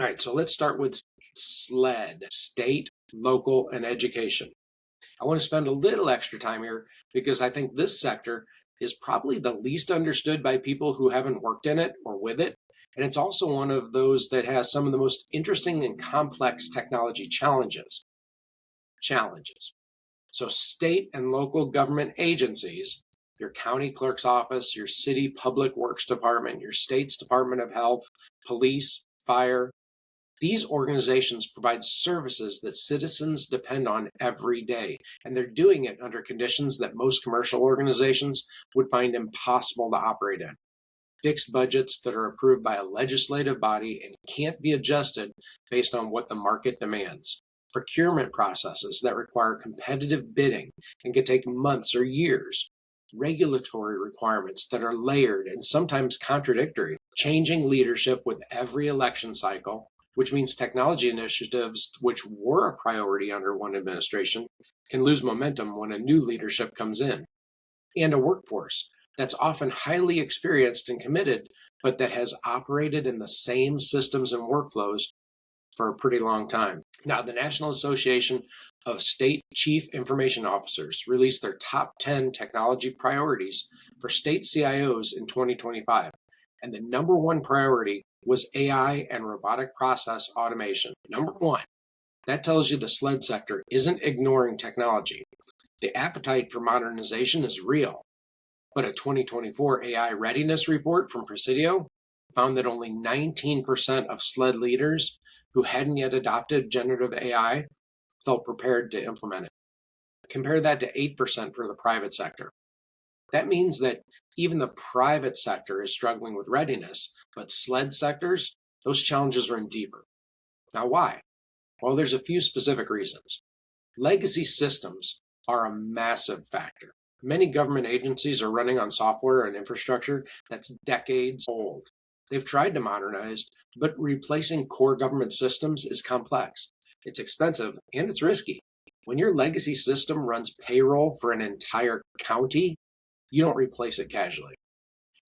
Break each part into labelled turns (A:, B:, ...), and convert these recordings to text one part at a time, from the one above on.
A: All right, so let's start with SLED, state, local, and education. I want to spend a little extra time here because I think this sector is probably the least understood by people who haven't worked in it or with it. And it's also one of those that has some of the most interesting and complex technology challenges. So state and local government agencies, your county clerk's office, your city public works department, your state's Department of Health, police, fire, these organizations provide services that citizens depend on every day, and they're doing it under conditions that most commercial organizations would find impossible to operate in. Fixed budgets that are approved by a legislative body and can't be adjusted based on what the market demands. Procurement processes that require competitive bidding and can take months or years. Regulatory requirements that are layered and sometimes contradictory. Changing leadership with every election cycle, which means technology initiatives which were a priority under one administration can lose momentum when a new leadership comes in. And a workforce that's often highly experienced and committed, but that has operated in the same systems and workflows for a pretty long time. Now, the National Association of State Chief Information Officers released their top 10 technology priorities for state CIOs in 2025. And the number one priority was AI and robotic process automation. Number one. That tells you the SLED sector isn't ignoring technology. The appetite for modernization is real. But a 2024 AI Readiness report from Presidio found that only 19% of SLED leaders who hadn't yet adopted generative AI felt prepared to implement it. Compare that to 8% for the private sector. That means that even the private sector is struggling with readiness, but SLED sectors, those challenges run deeper. Now, why? Well, there's a few specific reasons. Legacy systems are a massive factor. Many government agencies are running on software and infrastructure that's decades old. They've tried to modernize, but replacing core government systems is complex. It's expensive and it's risky. When your legacy system runs payroll for an entire county, you don't replace it casually.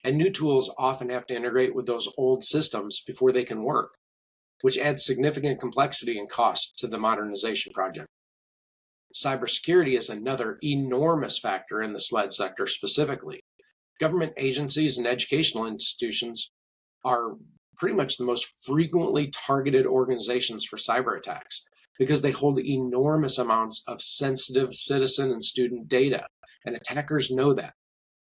A: And new tools often have to integrate with those old systems before they can work, which adds significant complexity and cost to the modernization project. Cybersecurity is another enormous factor in the SLED sector specifically. Government agencies and educational institutions are pretty much the most frequently targeted organizations for cyber attacks because they hold enormous amounts of sensitive citizen and student data, and attackers know that.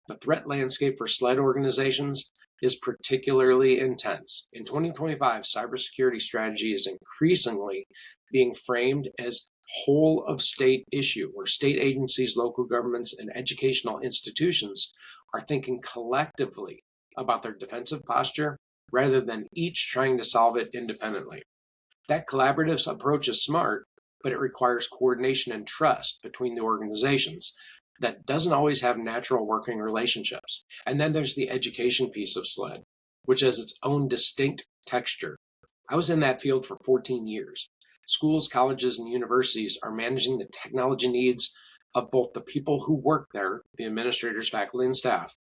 A: The threat landscape for SLED organizations is particularly intense. In 2025, cybersecurity strategy is increasingly being framed as whole of state issue, where state agencies, local governments, and educational institutions are thinking collectively about their defensive posture rather than each trying to solve it independently. That collaborative approach is smart, but it requires coordination and trust between the organizations that doesn't always have natural working relationships. And then there's the education piece of SLED, which has its own distinct texture. I was in that field for 14 years. Schools, colleges, and universities are managing the technology needs of both the people who work there, the administrators, faculty, and staff,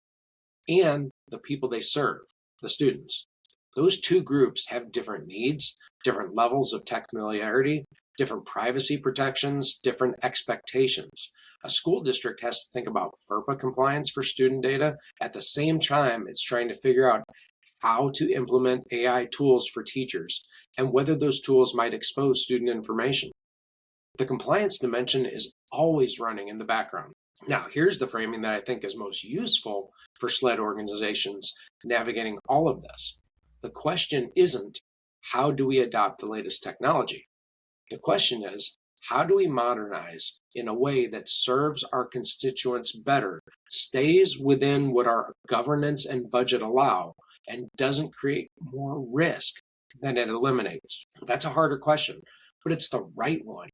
A: and the people they serve, the students. Those two groups have different needs, different levels of tech familiarity, different privacy protections, different expectations. A school district has to think about FERPA compliance for student data. At the same time, it's trying to figure out how to implement AI tools for teachers and whether those tools might expose student information. The compliance dimension is always running in the background. Now, here's the framing that I think is most useful for SLED organizations navigating all of this. The question isn't, how do we adopt the latest technology? The question is, how do we modernize in a way that serves our constituents better, stays within what our governance and budget allow, and doesn't create more risk than it eliminates? That's a harder question, but it's the right one.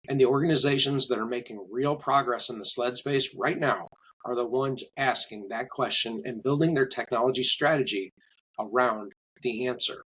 A: And the organizations that are making real progress in the SLED space right now are the ones asking that question and building their technology strategy around the answer.